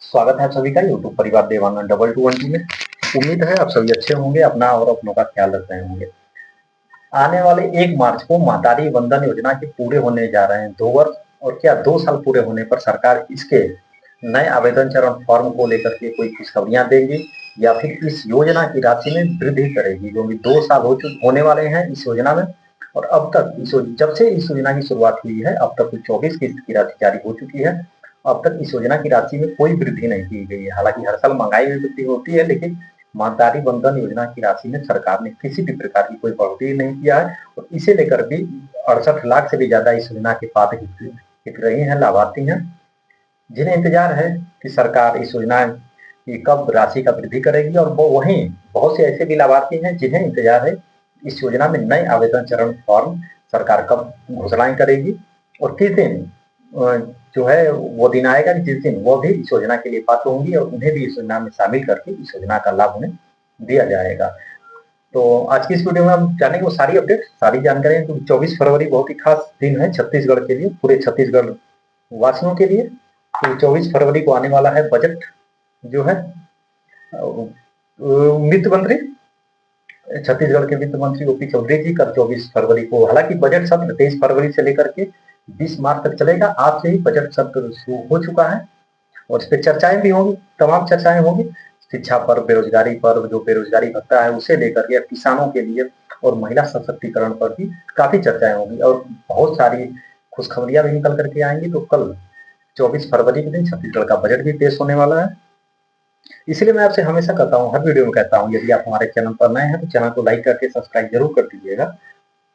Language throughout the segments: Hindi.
स्वागत है आप सभी का यूट्यूब परिवार देवानंद 2212 में। उम्मीद है आप सभी अच्छे होंगे, अपना और अपनों का ख्याल रख रहे होंगे। आने वाले 1 मार्च को महतारी वंदन योजना के पूरे होने जा रहे हैं 2 वर्ष, और क्या 2 साल पूरे होने पर सरकार इसके नए आवेदन चरण फॉर्म को लेकर के कोई खुशखबरियां देगी या फिर इस योजना की राशि में वृद्धि करेगी, क्योंकि 2 साल होने वाले हैं इस योजना में। और अब तक जब से इस योजना की शुरुआत हुई है अब तक 24 किस्त की राशि जारी हो चुकी है। अब तक इस योजना की राशि में कोई वृद्धि नहीं की गई है। हालांकि हर साल महंगाई में वृद्धि होती है, लेकिन महतारी वंदन योजना की राशि में सरकार ने किसी भी प्रकार की कोई बढ़ोतरी नहीं किया है। और इसे लेकर भी 68 लाख से भी ज्यादा इस योजना के पात्र हितग्राही हैं, लाभार्थी हैं, जिन्हें इंतजार है कि सरकार इस योजना की कब राशि का वृद्धि करेगी। और वो वहीं बहुत से ऐसे भी लाभार्थी हैं जिन्हें इंतजार है इस योजना में नए आवेदन चरण फॉर्म सरकार कब घोषणाएं करेगी और किस दिन जो है वो दिन आएगा जिस दिन वो भी इस योजना के लिए पात्र होंगी और उन्हें भी इस योजना में शामिल करके इस योजना का लाभ उन्हें दिया जाएगा। तो आज की इस वीडियो में हम जानेंगे वो सारी अपडेट, सारी जानकारियां, क्योंकि 24 फरवरी बहुत ही खास दिन है छत्तीसगढ़ के लिए, पूरे छत्तीसगढ़ वासियों के लिए। तो 24 फरवरी को आने वाला है बजट जो है। वित्त मंत्री, छत्तीसगढ़ के वित्त मंत्री ओपी चौधरी जी कल 24 फरवरी को, हालांकि बजट सत्र 23 फरवरी से लेकर के 20 मार्च तक चलेगा। आज से ही बजट सत्र शुरू हो चुका है और इस पर चर्चाएं भी होंगी, तमाम चर्चाएं होंगी। शिक्षा पर, बेरोजगारी पर, जो बेरोजगारी भत्ता है उसे लेकर के, किसानों के लिए और महिला सशक्तिकरण पर भी काफी चर्चाएं होंगी और बहुत सारी खुशखबरियां भी निकल करके आएंगी। तो कल 24 फरवरी के दिन छत्तीसगढ़ का बजट भी पेश होने वाला है। इसलिए मैं आपसे हमेशा कहता हूँ, हर वीडियो में कहता हूँ, यदि आप हमारे चैनल पर नए हैं तो चैनल को लाइक करके सब्सक्राइब जरूर कर दीजिएगा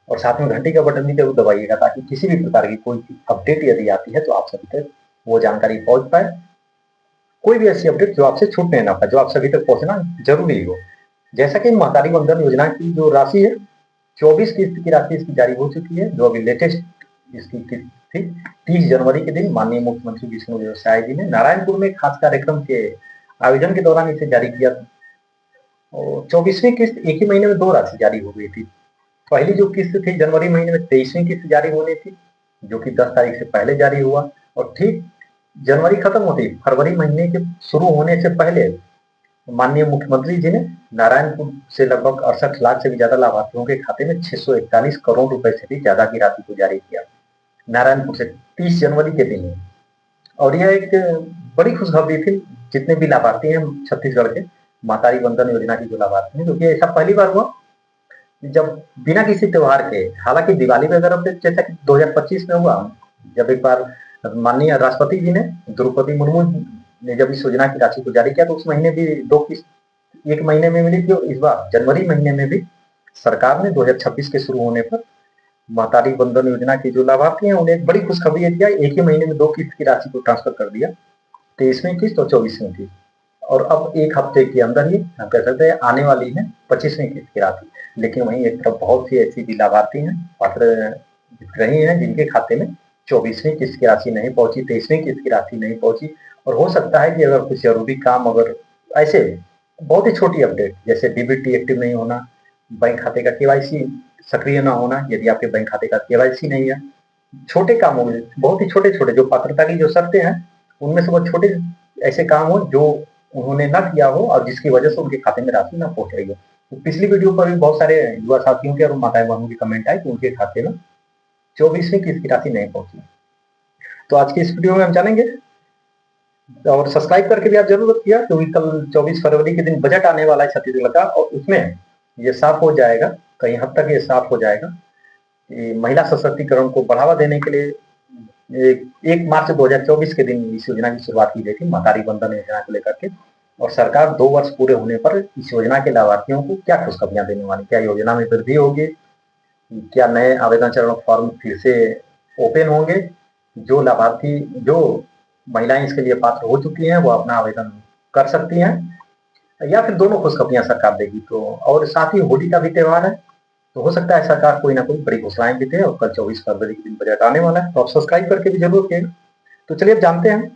और साथ में घंटी का बटन भी जरूर दबाइएगा, ताकि किसी भी प्रकार की कोई अपडेट यदि आती है तो आप सभी तक वो जानकारी पहुंच पाए। कोई भी ऐसी अपडेट जो आपसे छूटने ना पाए, जो आप सभी तक पहुंचना जरूरी हो। जैसा कि महतारी वंदन योजना की जो राशि है 24 किस्त की राशि इसकी जारी हो चुकी है। जो अभी लेटेस्ट इसकी किस्त थी 30 जनवरी के दिन माननीय मुख्यमंत्री विष्णुदेव साय जी ने नारायणपुर में खास कार्यक्रम के आयोजन के दौरान इसे जारी किया था। और 24वीं किस्त एक ही महीने में 2 राशि जारी हो गई थी। पहली जो किस्त थी जनवरी महीने में 23वीं किस्त जारी होनी थी, जो कि 10 तारीख से पहले जारी हुआ। और ठीक जनवरी खत्म होती फरवरी महीने के शुरू होने से पहले माननीय मुख्यमंत्री जी ने नारायणपुर से लगभग 68 लाख से भी ज्यादा लाभार्थियों के खाते में 641 करोड़ रुपए से भी ज्यादा की राशि को जारी किया नारायणपुर से 30 जनवरी के दिन। और यह एक बड़ी खुशखबरी थी जितने भी लाभार्थी हैं छत्तीसगढ़ के महतारी वंदन योजना की जो लाभार्थी हैं, क्योंकि ऐसा पहली बार हुआ जब बिना किसी त्योहार के, हालांकि दिवाली वगैरह पे जैसा कि 2025 में हुआ, जब एक बार माननीय राष्ट्रपति जी ने, द्रौपदी मुर्मू ने जब इस योजना की राशि को जारी किया तो उस महीने भी 2 किस्त एक महीने में मिली थी। इस बार जनवरी महीने में भी सरकार ने 2026 के शुरू होने पर महतारी वंदन योजना की जो लाभार्थी हैं उन्हें एक बड़ी खुशखबरी दिया, एक ही महीने में 2 किस्त की राशि को ट्रांसफर कर दिया, 23वीं किस्त और 24वीं किस्त। और अब एक हफ्ते के अंदर ही हम कह सकते हैं आने वाली है 25वीं किस्त की राशि। लेकिन वहीं एक तरफ बहुत सी ऐसी भी लाभार्थी हैं, पात्र हितग्राही हैं, जिनके खाते में 24वीं किस्त की राशि नहीं पहुंची, 23वीं किस्त की राशि नहीं पहुंची। और हो सकता है कि अगर कुछ जरूरी काम, अगर ऐसे बहुत ही छोटी अपडेट जैसे डीबीटी एक्टिव नहीं होना, बैंक खाते का केवाईसी सक्रिय ना होना, यदि आपके बैंक खाते का केवाईसी नहीं है, छोटे काम हो, बहुत ही छोटे छोटे जो पात्रता की जो शर्तें हैं उनमें से बहुत छोटे ऐसे काम हो जो उन्होंने ना किया हो और जिसकी वजह से उनके खाते में राशि ना पहुंच रही हो। तो पिछली वीडियो पर भी बहुत सारे युवा साथियों के और माताएं बहनों की कमेंट आए कि उनके खाते में 24वीं किस्त की राशि नहीं पहुंची। तो आज की इस वीडियो में हम जानेंगे, और सब्सक्राइब करके भी आप जरूर किया, क्योंकि कल 24 फरवरी के दिन बजट आने वाला है छत्तीसगढ़ का और उसमें ये साफ हो जाएगा, कहीं हद तक ये साफ हो जाएगा कि महिला सशक्तिकरण को बढ़ावा देने के लिए 1 मार्च 2024 के दिन इस योजना की शुरुआत की गई थी महतारी वंदन योजना को लेकर के। और सरकार 2 वर्ष पूरे होने पर इस योजना के लाभार्थियों को क्या खुशखबरियां देने वाली, क्या योजना में वृद्धि होगी, क्या नए आवेदन चरण फॉर्म फिर से ओपन होंगे, जो लाभार्थी, जो महिलाएं इसके लिए पात्र हो चुकी हैं वो अपना आवेदन कर सकती हैं, या फिर दोनों खुशखबरियां सरकार देगी। तो और साथ ही होली का भी त्योहार है, तो हो सकता है सरकार कोई ना कोई बड़ी घोषणाएं भी दे। और कल 24 फरवरी के दिन बजट आने वाला है, तो आप सब्सक्राइब करके भी जरूर किएगा। तो चलिए अब जानते हैं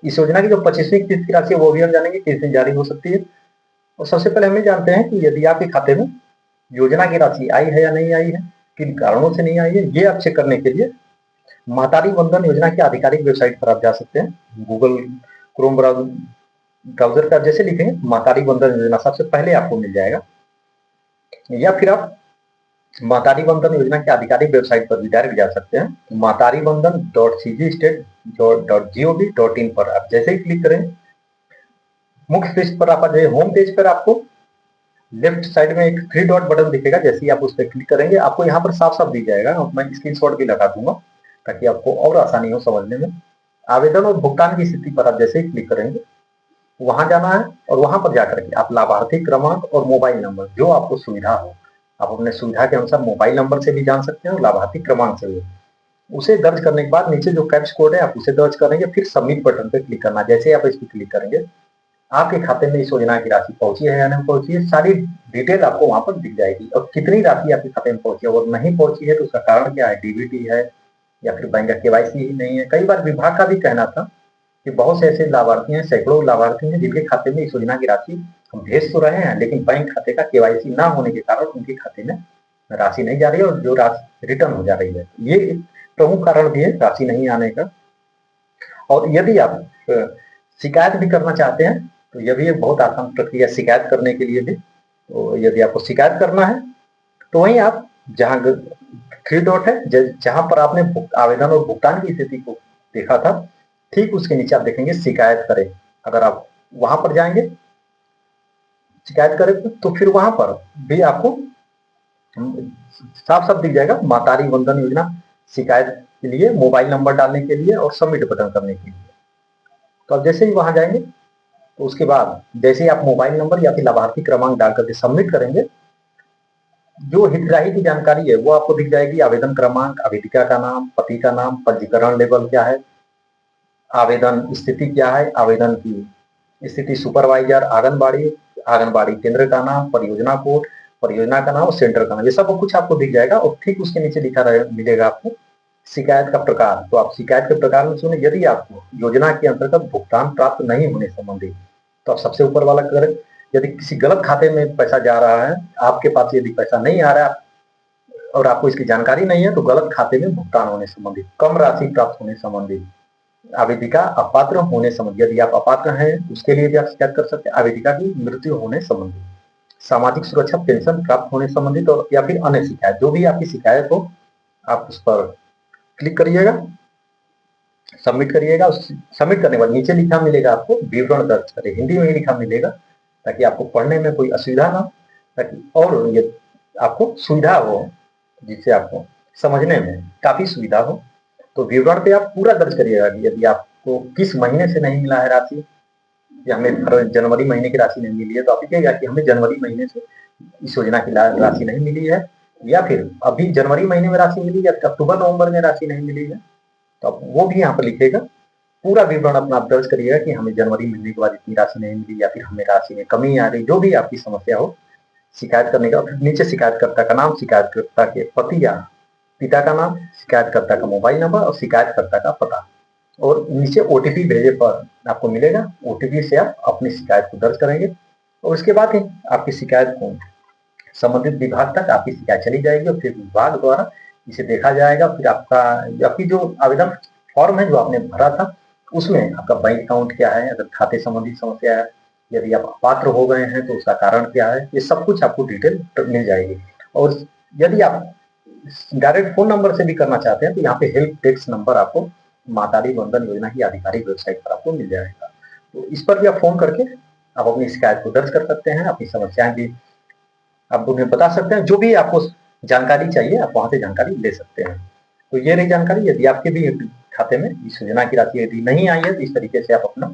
इस योजना की जो 25वीं किस्त की राशि है वो भी हम जानेंगे किस दिन जारी हो सकती है। और सबसे पहले हम ये जानते हैं कि यदि आपके खाते में योजना की राशि आई है या नहीं आई है, किन कारणों से नहीं आई है, ये आप चेक करने के लिए महतारी वंदन योजना की आधिकारिक वेबसाइट पर आप जा सकते हैं। गूगल क्रोम ब्राउजर पे आप जैसे लिखेंगे मातारी बंधन योजना सबसे पहले आपको मिल जाएगा, या फिर आप मातारी बंधन योजना की आधिकारिक वेबसाइट पर भी डायरेक्ट जा सकते हैं, mataribandan.cgstate.gov.in पर आप जैसे ही क्लिक करें मुख्य पेज पर आप आ जाए। होम पेज पर आपको लेफ्ट साइड में एक 3 डॉट बटन दिखेगा, जैसे ही आप उस पर क्लिक करेंगे आपको यहाँ पर साफ साफ दिख जाएगा, मैं स्क्रीनशॉट भी लगा दूंगा ताकि आपको और आसानी हो समझने में। आवेदन और भुगतान की स्थिति पर आप जैसे ही क्लिक करेंगे वहां जाना है और वहां पर जाकर के आप लाभार्थी क्रमांक और मोबाइल नंबर जो आपको सुविधा हो, आप अपने सुविधा के अनुसार मोबाइल नंबर से भी जान सकते हैं और लाभार्थी क्रमांक से भी, उसे दर्ज करने के बाद नीचे जो कैप्स कोड है आप उसे दर्ज करेंगे, फिर सबमिट बटन पे क्लिक करना। जैसे ही आप इस पर क्लिक करेंगे आपके खाते में इस योजना की राशि पहुंची है या नहीं पहुंची है सारी डिटेल आपको वहां पर दिख जाएगी, और कितनी राशि आपके खाते में पहुंची है और नहीं पहुंची है तो उसका कारण क्या है, डीबीटी है या फिर बैंक का केवाईसी ही नहीं है। कई बार विभाग का भी कहना था कि बहुत से ऐसे लाभार्थी हैं, सैकड़ों लाभार्थी हैं जिनके खाते में इस योजना की राशि हम भेज तो रहे हैं लेकिन बैंक खाते का केवाईसी ना होने के कारण उनके खाते में राशि नहीं जा रही है और जो राशि रिटर्न हो जा रही है, ये एक प्रमुख कारण भी है राशि नहीं आने का। और यदि आप शिकायत भी करना चाहते हैं तो यह भी एक बहुत आसान प्रक्रिया शिकायत करने के लिए भी। तो यदि आपको शिकायत करना है तो वहीं आप जहां 3 डॉट है जहां पर आपने आवेदन और भुगतान की स्थिति को देखा था ठीक उसके नीचे आप देखेंगे शिकायत करें, अगर आप वहां पर जाएंगे शिकायत करें तो फिर वहां पर भी आपको साफ साफ दिख जाएगा मातारी बंधन योजना शिकायत के लिए, मोबाइल नंबर डालने के लिए और सबमिट बटन करने के लिए। तो आप जैसे ही वहां जाएंगे तो उसके बाद जैसे ही आप मोबाइल नंबर या फिर लाभार्थी क्रमांक डाल करके सबमिट करेंगे जो हितग्राही की जानकारी है वो आपको दिख जाएगी, आवेदन क्रमांक, आवेदिका का नाम, पति का नाम, पंजीकरण लेवल क्या है, आवेदन स्थिति क्या है, आवेदन की स्थिति, सुपरवाइजर, आंगनबाड़ी केंद्र का नाम, परियोजना कोड, परियोजना का नाम और सेंटर का नाम, ये सब कुछ आपको दिख जाएगा। और ठीक उसके नीचे लिखा मिलेगा आपको शिकायत का प्रकार। तो आप शिकायत के प्रकार में सुने, यदि आपको योजना के अंतर्गत भुगतान प्राप्त नहीं होने संबंधी तो आप सबसे ऊपर वाला करें, यदि किसी गलत खाते में पैसा जा रहा है, आपके पास यदि पैसा नहीं आ रहा है और आपको इसकी जानकारी नहीं है तो गलत खाते में भुगतान होने संबंधी, कम राशि प्राप्त होने संबंधी, आवेदिका अपात्र होने संबंधी, यदि आप अपात्र हैं उसके लिए भी आप शिकायत कर सकते हैं, आवेदिका की मृत्यु होने संबंधी, सामाजिक सुरक्षा पेंशन प्राप्त होने संबंधित और या फिर अन्य शिकायत, जो भी आपकी शिकायत हो आप उस पर क्लिक करिएगा, सबमिट करिएगा। सबमिट करने के बाद नीचे लिखा मिलेगा आपको विवरण दर्ज करें, हिंदी में ही लिखा मिलेगा ताकि आपको पढ़ने में कोई असुविधा ना, ताकि और ये आपको सुविधा हो, जिससे आपको समझने में काफी सुविधा हो। तो विवरण पे आप पूरा दर्ज करिएगा कि यदि आपको किस महीने से नहीं मिला है राशि, या हमें जनवरी महीने की राशि नहीं मिली है तो आप लिखिएगा कि हमें जनवरी महीने से इस योजना की राशि नहीं मिली है, या फिर अभी जनवरी महीने में राशि मिली या अक्टूबर नवंबर में राशि नहीं मिली है तो आप वो भी यहाँ पर लिखिएगा। पूरा विवरण अपना आप दर्ज करिएगा कि हमें जनवरी महीने के बाद इतनी राशि नहीं मिली या फिर हमें राशि में कमी आ रही, जो भी आपकी समस्या हो शिकायत करने का। फिर नीचे शिकायतकर्ता का नाम, शिकायतकर्ता के पति या पिता का नाम, शिकायतकर्ता का मोबाइल नंबर और शिकायतकर्ता का पता, और नीचे ओटीपी भेजे पर आपको मिलेगा, ओटीपी से आप अपनी शिकायत को दर्ज करेंगे और उसके बाद ही आपकी शिकायत को संबंधित विभाग तक आपकी शिकायत चली जाएगी और फिर विभाग द्वारा इसे देखा जाएगा। फिर आपकी जो आवेदन फॉर्म है जो आपने भरा था उसमें आपका बैंक अकाउंट क्या है, अगर खाते संबंधी समस्या है, यदि आप अपात्र हो गए हैं तो उसका कारण क्या है, ये सब कुछ आपको डिटेल मिल जाएगी। और यदि आप डायरेक्ट फोन नंबर से भी करना चाहते हैं तो यहाँ पे हेल्प डेस्क नंबर आपको मातारी बंधन योजना की आधिकारिक वेबसाइट पर आपको मिल जाएगा, तो इस पर भी आप फोन करके आप अपनी शिकायत को दर्ज कर सकते हैं, अपनी समस्याएं भी आप उन्हें बता सकते हैं, जो भी आपको जानकारी चाहिए आप वहां से जानकारी ले सकते हैं। तो ये रही जानकारी। यदि आपके भी खाते में इस योजना की राशि यदि नहीं आई है तो इस तरीके से आप अपना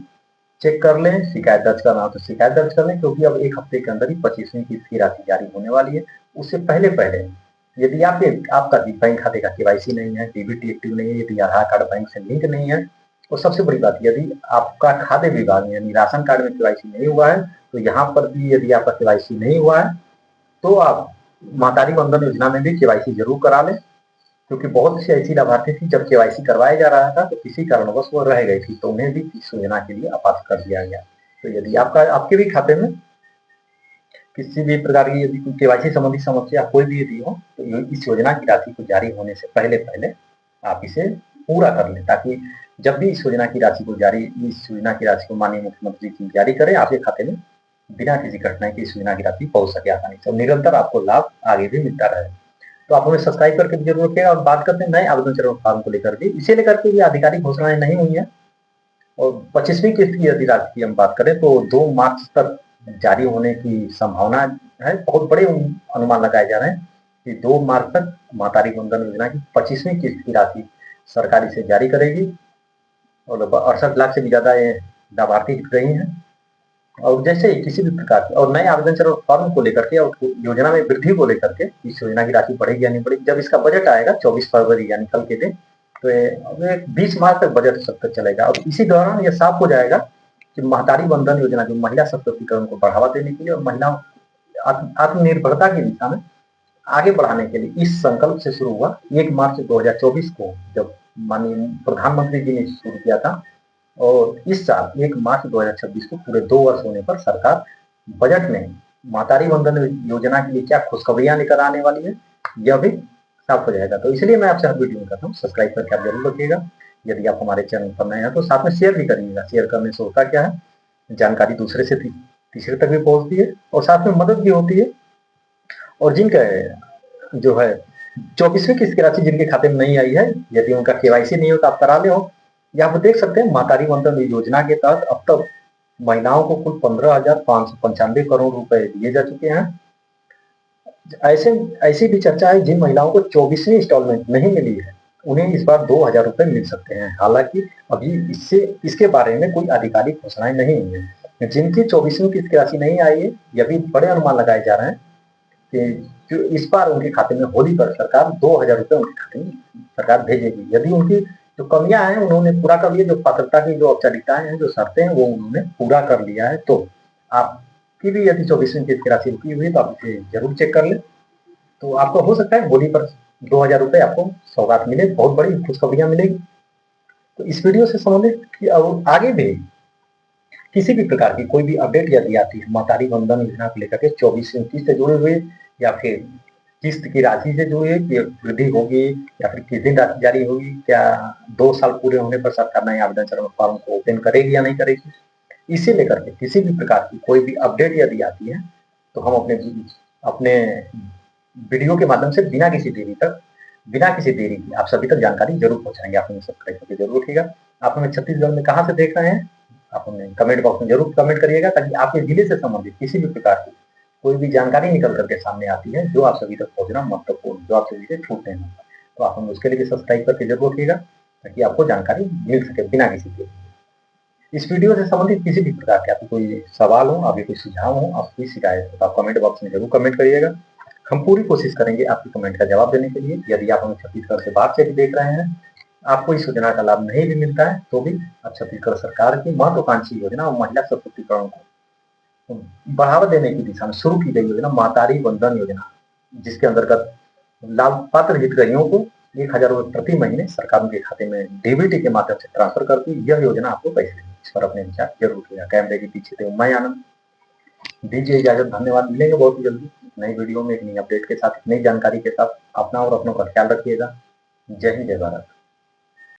चेक कर लें, शिकायत दर्ज करना हो तो शिकायत दर्ज कर लें, क्योंकि अब 1 हफ्ते के अंदर ही 25वीं किस्त की राशि जारी होने वाली है। उससे पहले यदि आपका बैंक खाते का केवाईसी नहीं है, डीबीटी एक्टिव नहीं है, यदि आधार कार्ड बैंक से लिंक नहीं है, और सबसे बड़ी बात यदि आपका खाद्य विभाग यानी राशन कार्ड में केवाईसी नहीं हुआ है तो यहाँ पर भी यदि आपका केवाईसी नहीं हुआ है तो आप मातारी बंधन योजना में भी केवाईसी जरूर करा लें, क्योंकि बहुत सी ऐसी लाभार्थी थी जब केवाईसी करवाया जा रहा था तो किसी कारणवश वो रह गई थी, तो उन्हें भी इस योजना के लिए अपात्र कर दिया गया। तो यदि आपके भी खाते में किसी भी प्रकार की यदि केवाईसी संबंधी समस्या कोई भी यदि हो तो इस योजना की राशि को जारी होने से पहले आप इसे पूरा कर लें, ताकि जब भी इस योजना की राशि को माननीय मुख्यमंत्री जी जारी करें, आपके खाते में बिना किसी कठिनाई के इस योजना की राशि पहुंच सके आसानी से, और निरंतर आपको लाभ आगे भी मिलता रहे। तो आप हमें सब्सक्राइब करके जरूर रखिएगा। और बात करते हैं नए आवेदन चरण फॉर्म को लेकर भी, इसे लेकर के भी आधिकारिक घोषणाएं नहीं हुई है। और 25वीं किस्त की यदि राशि की हम बात करें तो 2 मार्च तक जारी होने की संभावना है। बहुत बड़े अनुमान लगाए जा रहे हैं कि 2 मार्च तक महतारी वंदन योजना की 25वीं किस्त की राशि सरकार इसे जारी करेगी, और 68 लाख से भी ज्यादा ये लाभार्थी जुट रही हैं। और जैसे ही किसी भी प्रकार के और नए आवेदन चरण फॉर्म को लेकर के और योजना में वृद्धि को लेकर के इस योजना की राशि बढ़ेगी या नहीं बढ़ेगी, जब इसका बजट आएगा 24 फरवरी यानी कल के दिन, तो ये 20 मार्च तक बजट सत्र चलेगा। और इसी दौरान यह साफ हो जाएगा कि महतारी वंदन योजना जो महिला सशक्तिकरण को बढ़ावा देने के लिए और महिलाओं आत्मनिर्भरता की दिशा में आगे बढ़ाने के लिए इस संकल्प से शुरू हुआ। 1 मार्च 2024 को जब माननीय प्रधानमंत्री जी ने शुरू किया था, और इस साल 1 मार्च 2026 को पूरे 2 वर्ष होने पर सरकार बजट में महतारी वंदन योजना के लिए क्या खुशखबरियां लेकर आने वाली है, यह भी साफ हो जाएगा। तो इसलिए मैं आपसे हर वीडियो में कहता हूँ सब्सक्राइब करके आप जरूर रखिएगा। यदि आप हमारे चैनल पर नए हैं तो साथ में शेयर भी करिएगा। शेयर करने से होता क्या है, जानकारी दूसरे से तीसरे तक भी पहुंचती है और साथ में मदद भी होती है। और जिनका जो है 24वीं किस्त की राशि जिनके खाते में नहीं आई है, यदि उनका केवाईसी नहीं हो तो आप करा ले हो। यहाँ पर देख सकते हैं महतारी वंदन योजना के तहत अब तक महिलाओं को कुल 15,595 करोड़ रुपए दिए जा चुके हैं। ऐसी भी चर्चा है जिन महिलाओं को 24वीं इंस्टॉलमेंट नहीं मिली है, उन्हें इस बार 2,000 रुपए मिल सकते हैं। हालांकि अभी इसके बारे में कोई आधिकारिक घोषणाएं नहीं हुई है। जिनकी 24वीं किस्त की राशि नहीं आई है, यह भी बड़े अनुमान लगाए जा रहे हैं कि जो इस बार उनके खाते में होली पर सरकार 2,000 रुपए उनके खाते में सरकार भेजेगी। यदि उनकी जो कमियां हैं उन्होंने पूरा कर लिया, जो पात्रता की जो औपचारिकताएं हैं, जो शर्तें हैं, वो उन्होंने पूरा कर लिया है, तो आपकी भी यदि 24वीं किस्त की राशि रुकी हुई तो आप इसे जरूर चेक कर ले। तो आपको हो सकता है होली पर 2,000 रुपए आपको सौगात मिले, बहुत बड़ी खुशखबरियां मिलेगी। तो इस वीडियो से संबंधित कि आगे भी किसी भी प्रकार की कोई भी अपडेट यदि आती है महतारी वंदन योजना को लेकर के 24वीं किस्त से जुड़े हुए, या फिर किस्त की राशि से जुड़े कि वृद्धि होगी या फिर किस दिन राशि जारी होगी, क्या 2 साल पूरे होने पर सरकार नए आवेदन चरण फॉर्म को ओपन करेगी या नहीं करेगी, इसे लेकर के किसी भी प्रकार की कोई भी अपडेट यदि आती है तो हम अपने वीडियो के माध्यम से बिना किसी देरी की आप सभी तक जानकारी जरूर पहुंचाएंगे। आप हमें सब्सक्राइब करके जरूर रखिएगा। आप हमें छत्तीसगढ़ में कहाँ से देख रहे हैं, आप हमें कमेंट बॉक्स में जरूर कमेंट करिएगा, ताकि आपके जिले से संबंधित किसी भी प्रकार की कोई भी जानकारी निकल करके सामने आती है जो आप सभी तक पहुंचना महत्वपूर्ण, जो आप सभी से छूट नहीं होगा, तो आप हमें उसके लिए सब्सक्राइब करके जरूर रखिएगा ताकि आपको जानकारी मिल सके बिना किसी के। इस वीडियो से संबंधित किसी भी प्रकार के आपको कोई सवाल हो, आपके कोई सुझाव हो, आपकी शिकायत हो, तो आप कमेंट बॉक्स में जरूर कमेंट करिएगा। हम पूरी कोशिश करेंगे आपके कमेंट का जवाब देने के लिए। यदि आप हमें छत्तीसगढ़ से बाहर से भी देख रहे हैं, आपको इस योजना का लाभ नहीं भी मिलता है, तो भी आप छत्तीसगढ़ सरकार की महत्वाकांक्षी योजना और महिला सशक्तिकरण को बढ़ावा देने की दिशा में शुरू की गई योजना महतारी वंदन योजना, जिसके अंतर्गत लाभ पात्र हितग्राहियों को 1,000 रुपए प्रति महीने सरकार उनके खाते में डीबीटी के माध्यम से ट्रांसफर करती है। यह योजना आपको कैसे देगी, इस पर अपने विचार जरूर किया। कैमरे के पीछे थे मैं आनंद, दीजिए इजाजत, धन्यवाद। मिलेंगे बहुत ही जल्दी नई वीडियो में एक नई अपडेट के साथ, नई जानकारी के साथ। अपना और अपनों का ख्याल रखिएगा। जय हिंद, जय भारत।